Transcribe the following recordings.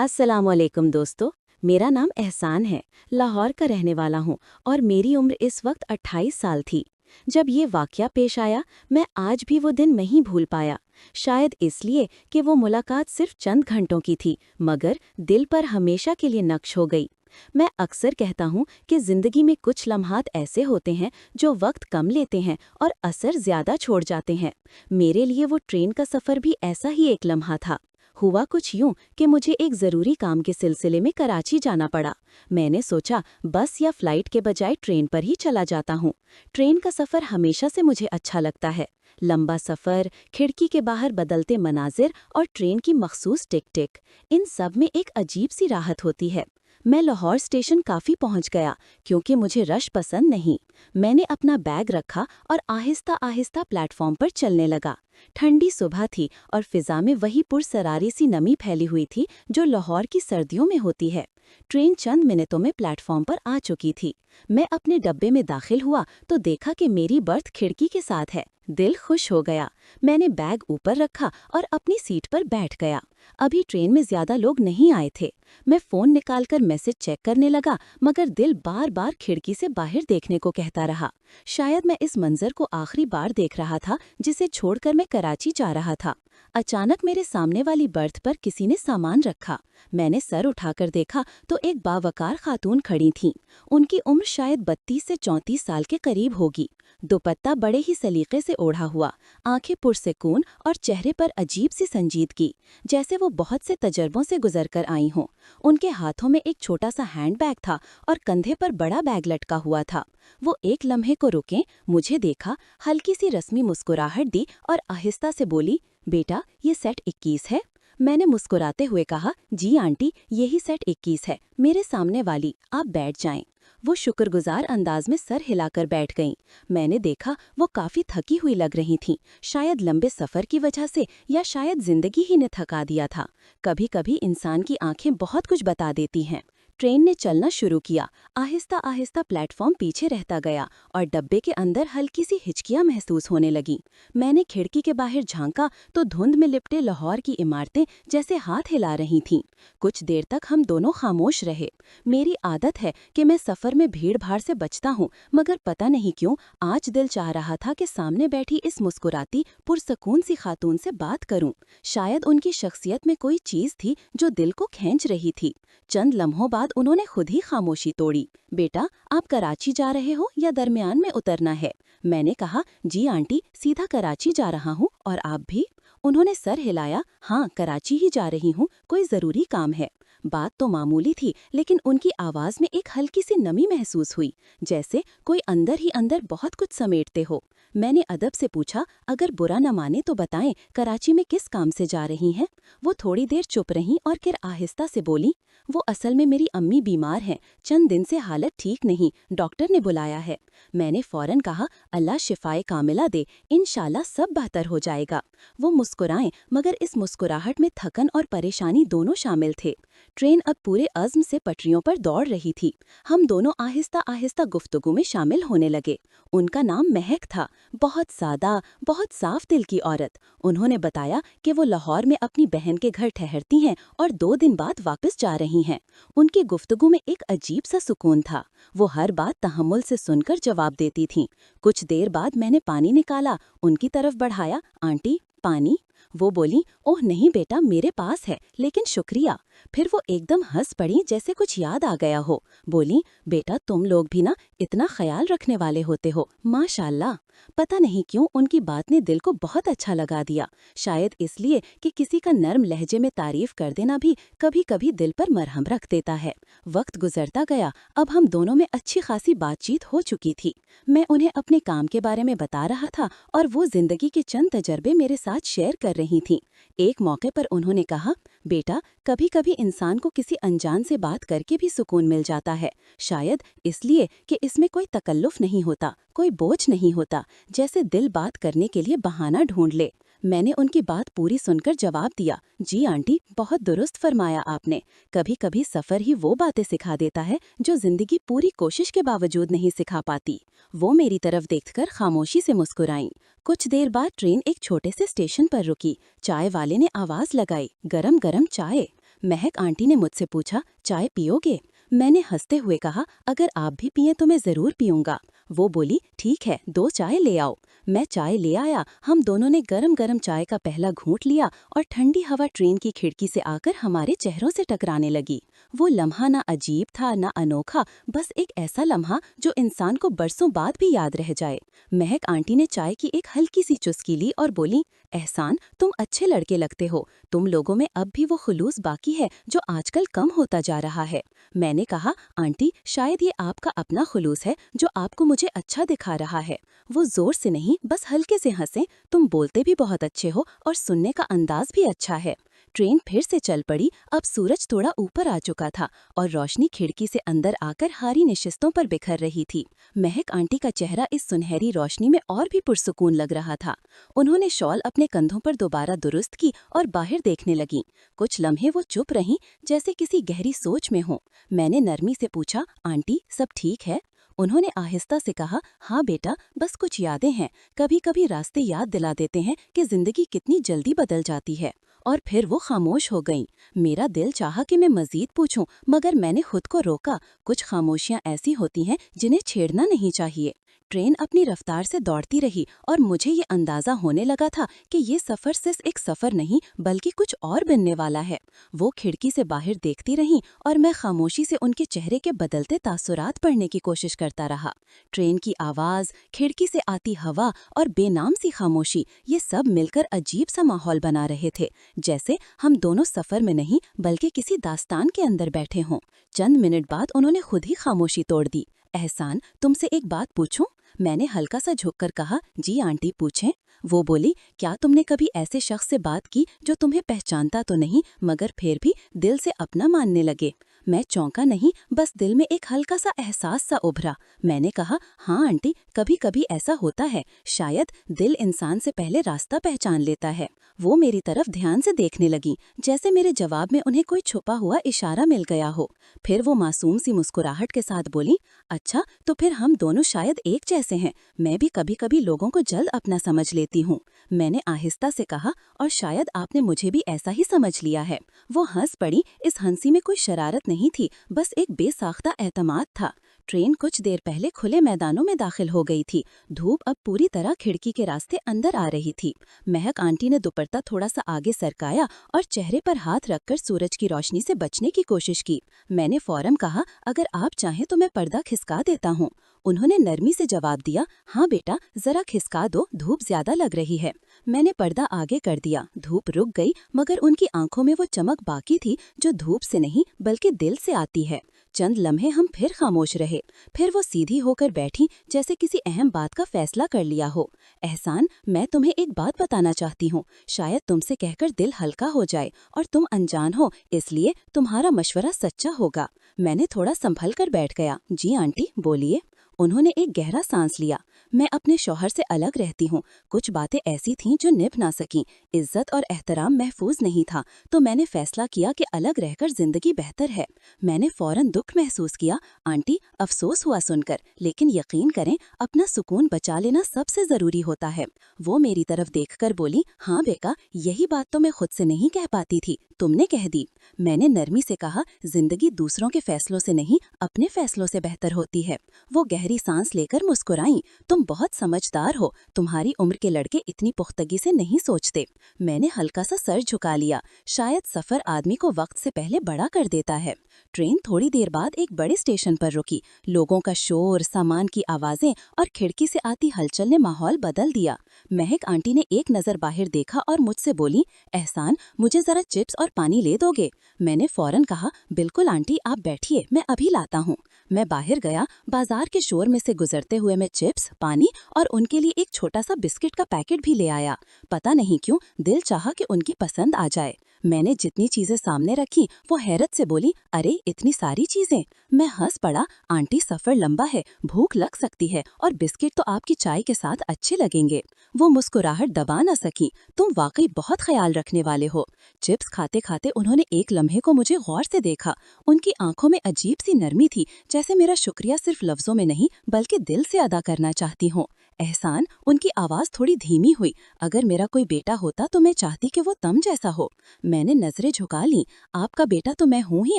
अस्सलामुअलैकुम दोस्तों। मेरा नाम एहसान है, लाहौर का रहने वाला हूँ और मेरी उम्र इस वक्त 28 साल थी। जब ये वाकया पेश आया, मैं आज भी वो दिन नहीं भूल पाया। शायद इसलिए कि वो मुलाकात सिर्फ चंद घंटों की थी, मगर दिल पर हमेशा के लिए नक्श हो गई। मैं अक्सर कहता हूँ कि ज़िंदगी में कुछ लम्हात ऐसे होते हैं जो वक्त कम लेते हैं और असर ज़्यादा छोड़ जाते हैं। मेरे लिए वो ट्रेन का सफ़र भी ऐसा ही एक लम्हा था। हुआ कुछ यूं कि मुझे एक ज़रूरी काम के सिलसिले में कराची जाना पड़ा। मैंने सोचा बस या फ्लाइट के बजाय ट्रेन पर ही चला जाता हूँ। ट्रेन का सफ़र हमेशा से मुझे अच्छा लगता है। लंबा सफ़र, खिड़की के बाहर बदलते मनाजिर और ट्रेन की मखसूस टिक टिक, इन सब में एक अजीब सी राहत होती है। मैं लाहौर स्टेशन काफ़ी पहुंच गया क्योंकि मुझे रश पसंद नहीं। मैंने अपना बैग रखा और आहिस्ता आहिस्ता प्लेटफॉर्म पर चलने लगा। ठंडी सुबह थी और फिजा में वही पुरसरारी सी नमी फैली हुई थी जो लाहौर की सर्दियों में होती है। ट्रेन चंद मिनटों में प्लेटफॉर्म पर आ चुकी थी। मैं अपने डब्बे में दाखिल हुआ तो देखा कि मेरी बर्थ खिड़की के साथ है। दिल खुश हो गया। मैंने बैग ऊपर रखा और अपनी सीट पर बैठ गया। अभी ट्रेन में ज्यादा लोग नहीं आए थे। मैं फ़ोन निकालकर मैसेज चेक करने लगा, मगर दिल बार बार खिड़की से बाहर देखने को कहता रहा। शायद मैं इस मंजर को आखिरी बार देख रहा था जिसे छोड़कर मैं कराची जा रहा था। अचानक मेरे सामने वाली बर्थ पर किसी ने सामान रखा। मैंने सर उठाकर देखा तो एक बावकार खातून खड़ी थीं। उनकी उम्र शायद 32 से 34 साल के करीब होगी। दुपट्टा बड़े ही सलीके से ओढ़ा हुआ, आंखें पुरसकून और चेहरे पर अजीब सी संजीदगी, जैसे वो बहुत से तजर्बों से गुजर कर आई हों। उनके हाथों में एक छोटा सा हैंडबैग था और कंधे पर बड़ा बैग लटका हुआ था। वो एक लम्हे को रुके, मुझे देखा, हल्की सी रस्मी मुस्कुराहट दी और आहिस्ता से बोली, बेटा ये सेट 21 है। मैंने मुस्कुराते हुए कहा, जी आंटी, यही सेट 21 है, मेरे सामने वाली, आप बैठ जाएं। वो शुक्रगुजार अंदाज में सर हिलाकर बैठ गईं। मैंने देखा वो काफी थकी हुई लग रही थीं, शायद लंबे सफर की वजह से या शायद जिंदगी ही ने थका दिया था। कभी कभी इंसान की आंखें बहुत कुछ बता देती हैं। ट्रेन ने चलना शुरू किया। आहिस्ता आहिस्ता प्लेटफॉर्म पीछे रहता गया और डब्बे के अंदर हल्की सी हिचकियां महसूस होने लगीं। मैंने खिड़की के बाहर झांका तो धुंध में लिपटे लाहौर की इमारतें जैसे हाथ हिला रही थीं। कुछ देर तक हम दोनों खामोश रहे। मेरी आदत है कि मैं सफ़र में भीड़ भाड़ से बचता हूँ, मगर पता नहीं क्यों आज दिल चाह रहा था कि सामने बैठी इस मुस्कुराती पुरसकून सी खातून से बात करूं। शायद उनकी शख्सियत में कोई चीज़ थी जो दिल को खींच रही थी। चंद लम्हों बाद उन्होंने खुद ही खामोशी तोड़ी। बेटा, आप कराची जा रहे हो या दरमियान में उतरना है? मैंने कहा, जी आंटी, सीधा कराची जा रहा हूँ, और आप भी? उन्होंने सर हिलाया, हाँ, कराची ही जा रही हूँ, कोई ज़रूरी काम है। बात तो मामूली थी, लेकिन उनकी आवाज़ में एक हल्की सी नमी महसूस हुई, जैसे कोई अंदर ही अंदर बहुत कुछ समेटते हो। मैंने अदब से पूछा, अगर बुरा न माने तो बताएं, कराची में किस काम से जा रही हैं? वो थोड़ी देर चुप रहीं और फिर आहिस्ता से बोली, वो असल में मेरी अम्मी बीमार हैं, चंद दिन से हालत ठीक नहीं, डॉक्टर ने बुलाया है। मैंने फौरन कहा, अल्लाह शिफाए कामिला दे, इंशाल्लाह सब बेहतर हो जाएगा। वो मुस्कुराएं, मगर इस मुस्कुराहट में थकन और परेशानी दोनों शामिल थे। ट्रेन अब पूरे अज़्म से पटरियों पर दौड़ रही थी। हम दोनों आहिस्ता आहिस्ता गुफ्तगू में शामिल होने लगे। उनका नाम महक था, बहुत सादा, बहुत साफ दिल की औरत। उन्होंने बताया कि वो लाहौर में अपनी बहन के घर ठहरती हैं और 2 दिन बाद वापस जा रही हैं। उनकी गुफ्तगू में एक अजीब सा सुकून था। वो हर बात तहम्मुल से सुनकर जवाब देती थीं। कुछ देर बाद मैंने पानी निकाला, उनकी तरफ बढ़ाया, आंटी, पानी? वो बोली, ओह नहीं बेटा, मेरे पास है, लेकिन शुक्रिया। फिर वो एकदम हंस पड़ी, जैसे कुछ याद आ गया हो। बोली, बेटा तुम लोग भी ना इतना ख्याल रखने वाले होते हो, माशाल्लाह। पता नहीं क्यों उनकी बात ने दिल को बहुत अच्छा लगा दिया। शायद इसलिए कि किसी का नर्म लहजे में तारीफ कर देना भी कभी कभी दिल पर मरहम रख देता है। वक्त गुजरता गया। अब हम दोनों में अच्छी खासी बातचीत हो चुकी थी। मैं उन्हें अपने काम के बारे में बता रहा था और वो जिंदगी के चंद तजर्बे मेरे साथ शेयर कर रही थीं। एक मौके पर उन्होंने कहा, बेटा कभी कभी इंसान को किसी अनजान से बात करके भी सुकून मिल जाता है, शायद इसलिए कि इसमें कोई तकल्लुफ नहीं होता, कोई बोझ नहीं होता, जैसे दिल बात करने के लिए बहाना ढूंढ ले। मैंने उनकी बात पूरी सुनकर जवाब दिया, जी आंटी, बहुत दुरुस्त फरमाया आपने। कभी कभी सफ़र ही वो बातें सिखा देता है जो जिंदगी पूरी कोशिश के बावजूद नहीं सिखा पाती। वो मेरी तरफ देखकर खामोशी से मुस्कुराईं। कुछ देर बाद ट्रेन एक छोटे से स्टेशन पर रुकी। चाय वाले ने आवाज़ लगाई, गरम गरम चाय। महक आंटी ने मुझसे पूछा, चाय पियोगे? मैंने हंसते हुए कहा, अगर आप भी पिए तो मैं ज़रूर पीऊँगा। वो बोली, ठीक है, 2 चाय ले आओ। मैं चाय ले आया। हम दोनों ने गरम गरम चाय का पहला घूंट लिया और ठंडी हवा ट्रेन की खिड़की से आकर हमारे चेहरों से टकराने लगी। वो लम्हा ना अजीब था ना अनोखा, बस एक ऐसा लम्हा जो इंसान को बरसों बाद भी याद रह जाए। महक आंटी ने चाय की एक हल्की सी चुस्की ली और बोली, एहसान, तुम अच्छे लड़के लगते हो। तुम लोगों में अब भी वो खुलूस बाकी है जो आजकल कम होता जा रहा है। मैंने कहा, आंटी, शायद ये आपका अपना खुलूस है जो आपको मुझे अच्छा दिखा रहा है। वो जोर से नहीं, बस हल्के से हंसे। तुम बोलते भी बहुत अच्छे हो और सुनने का अंदाज भी अच्छा है। ट्रेन फिर से चल पड़ी। अब सूरज थोड़ा ऊपर आ चुका था और रोशनी खिड़की से अंदर आकर हारी नशिस्तों पर बिखर रही थी। महक आंटी का चेहरा इस सुनहरी रोशनी में और भी पुरसुकून लग रहा था। उन्होंने शॉल अपने कंधों पर दोबारा दुरुस्त की और बाहर देखने लगी। कुछ लम्हे वो चुप रहीं, जैसे किसी गहरी सोच में हो। मैंने नरमी से पूछा, आंटी, सब ठीक है? उन्होंने आहिस्ता से कहा, हाँ बेटा, बस कुछ यादें हैं। कभी कभी रास्ते याद दिला देते हैं कि जिंदगी कितनी जल्दी बदल जाती है। और फिर वो खामोश हो गईं। मेरा दिल चाहा कि मैं मजीद पूछूं, मगर मैंने खुद को रोका। कुछ खामोशियां ऐसी होती हैं जिन्हें छेड़ना नहीं चाहिए। ट्रेन अपनी रफ्तार से दौड़ती रही और मुझे ये अंदाजा होने लगा था कि ये सफ़र सिर्फ एक सफ़र नहीं बल्कि कुछ और बनने वाला है। वो खिड़की से बाहर देखती रहीं और मैं खामोशी से उनके चेहरे के बदलते तासुरात पढ़ने की कोशिश करता रहा। ट्रेन की आवाज़, खिड़की से आती हवा और बेनाम सी खामोशी, ये सब मिलकर अजीब सा माहौल बना रहे थे, जैसे हम दोनों सफ़र में नहीं बल्कि किसी दास्तान के अंदर बैठे हों। चंद मिनट बाद उन्होंने खुद ही खामोशी तोड़ दी। एहसान, तुमसे एक बात पूछूं? मैंने हल्का सा झुककर कहा, जी आंटी, पूछें। वो बोली, क्या तुमने कभी ऐसे शख्स से बात की जो तुम्हें पहचानता तो नहीं मगर फिर भी दिल से अपना मानने लगे? मैं चौंका नहीं, बस दिल में एक हल्का सा एहसास सा उभरा। मैंने कहा, हाँ आंटी, कभी कभी ऐसा होता है। शायद दिल इंसान से पहले रास्ता पहचान लेता है। वो मेरी तरफ ध्यान से देखने लगी, जैसे मेरे जवाब में उन्हें कोई छुपा हुआ इशारा मिल गया हो। फिर वो मासूम सी मुस्कुराहट के साथ बोली, अच्छा, तो फिर हम दोनों शायद एक जैसे हैं। मैं भी कभी कभी लोगों को जल्द अपना समझ लेती हूँ। मैंने आहिस्ता से कहा, और शायद आपने मुझे भी ऐसा ही समझ लिया है। वो हंस पड़ी। इस हंसी में कोई शरारत नहीं थी, बस एक बेसाख्ता एतमाद था। ट्रेन कुछ देर पहले खुले मैदानों में दाखिल हो गई थी। धूप अब पूरी तरह खिड़की के रास्ते अंदर आ रही थी। महक आंटी ने दुपट्टा थोड़ा सा आगे सरकाया और चेहरे पर हाथ रखकर सूरज की रोशनी से बचने की कोशिश की। मैंने फौरन कहा, अगर आप चाहें तो मैं पर्दा खिसका देता हूँ। उन्होंने नरमी से जवाब दिया, हाँ बेटा, जरा खिसका दो, धूप ज्यादा लग रही है। मैंने पर्दा आगे कर दिया। धूप रुक गई, मगर उनकी आंखों में वो चमक बाकी थी जो धूप से नहीं बल्कि दिल से आती है। चंद लम्हे हम फिर खामोश रहे। फिर वो सीधी होकर बैठी, जैसे किसी अहम बात का फैसला कर लिया हो। एहसान, मैं तुम्हें एक बात बताना चाहती हूँ। शायद तुमसे कहकर दिल हल्का हो जाए, और तुम अनजान हो, इसलिए तुम्हारा मशवरा सच्चा होगा। मैंने थोड़ा संभल कर बैठ गया। जी आंटी, बोलिए। उन्होंने एक गहरा सांस लिया। मैं अपने शौहर से अलग रहती हूँ। कुछ बातें ऐसी थीं जो निभ ना सकीं। इज्जत और एहतराम महफूज नहीं था, तो मैंने फैसला किया कि अलग रहकर जिंदगी बेहतर है। मैंने फौरन दुख महसूस किया। आंटी, अफसोस हुआ सुनकर, लेकिन यकीन करें, अपना सुकून बचा लेना सबसे जरूरी होता है। वो मेरी तरफ देखकर बोली, हाँ बेका, यही बात तो मैं खुद से नहीं कह पाती थी, तुमने कह दी। मैंने नरमी से कहा, जिंदगी दूसरों के फैसलों से नहीं, अपने फैसलों से बेहतर होती है। वो गहरी सांस लेकर मुस्कुराई। तुम बहुत समझदार हो, तुम्हारी उम्र के लड़के इतनी पुख्तगी से नहीं सोचते। मैंने हल्का सा सर झुका लिया। शायद सफर आदमी को वक्त से पहले बड़ा कर देता है। ट्रेन थोड़ी देर बाद एक बड़े स्टेशन पर रुकी। लोगों का शोर, सामान की आवाजें और खिड़की से आती हलचल ने माहौल बदल दिया। महक आंटी ने एक नजर बाहर देखा और मुझसे बोली, एहसान, मुझे जरा चिप्स और पानी ले दोगे? मैंने फौरन कहा, बिल्कुल आंटी, आप बैठिए, मैं अभी लाता हूँ। मैं बाहर गया। बाजार के शोर में से गुजरते हुए मैं चिप्स, पानी और उनके लिए एक छोटा सा बिस्किट का पैकेट भी ले आया। पता नहीं क्यों दिल चाहा कि उनकी पसंद आ जाए। मैंने जितनी चीजें सामने रखी, वो हैरत से बोली, अरे इतनी सारी चीजें। मैं हंस पड़ा। आंटी, सफर लंबा है, भूख लग सकती है, और बिस्किट तो आपकी चाय के साथ अच्छे लगेंगे। वो मुस्कुराहट दबा न सकी। तुम वाकई बहुत ख्याल रखने वाले हो। चिप्स खाते खाते उन्होंने एक लम्हे को मुझे गौर से देखा। उनकी आंखों में अजीब सी नरमी थी, जैसे मेरा शुक्रिया सिर्फ लफ्जों में नहीं बल्कि दिल से अदा करना चाहती हूँ। एहसान, उनकी आवाज थोड़ी धीमी हुई। अगर मेरा कोई बेटा होता तो मैं चाहती कि वो तुम जैसा हो। मैंने नजरें झुका ली। आपका बेटा तो मैं हूँ ही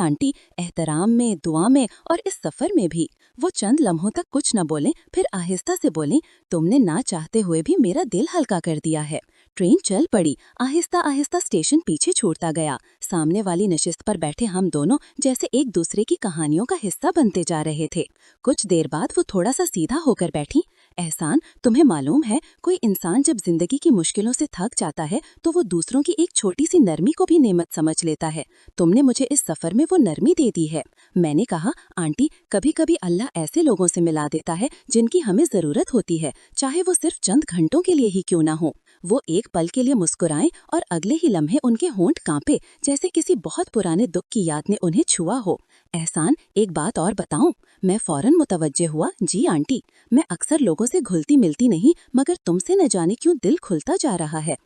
आंटी, एहतराम में, दुआ में और इस सफर में भी। वो चंद लम्हों तक कुछ न बोले, फिर आहिस्ता से बोली, तुमने ना चाहते हुए भी मेरा दिल हल्का कर दिया है। ट्रेन चल पड़ी। आहिस्ता आहिस्ता स्टेशन पीछे छूटता गया। सामने वाली नशिस्त पर बैठे हम दोनों जैसे एक दूसरे की कहानियों का हिस्सा बनते जा रहे थे। कुछ देर बाद वो थोड़ा सा सीधा होकर बैठी। एहसान, तुम्हें मालूम है, कोई इंसान जब जिंदगी की मुश्किलों से थक जाता है तो वो दूसरों की एक छोटी सी नरमी को भी नेमत समझ लेता है। तुमने मुझे इस सफर में वो नरमी दे दी है। मैंने कहा, आंटी, कभी कभी अल्लाह ऐसे लोगों से मिला देता है जिनकी हमें जरूरत होती है, चाहे वो सिर्फ चंद घंटों के लिए ही क्यों ना हो। वो एक पल के लिए मुस्कुराएं और अगले ही लम्हे उनके होंठ कांपे, जैसे किसी बहुत पुराने दुख की याद ने उन्हें छुआ हो। एहसान, एक बात और बताऊं? मैं फौरन मुतवज्जे हुआ। जी आंटी। मैं अक्सर लोगों से घुलती मिलती नहीं, मगर तुमसे न जाने क्यों दिल खुलता जा रहा है।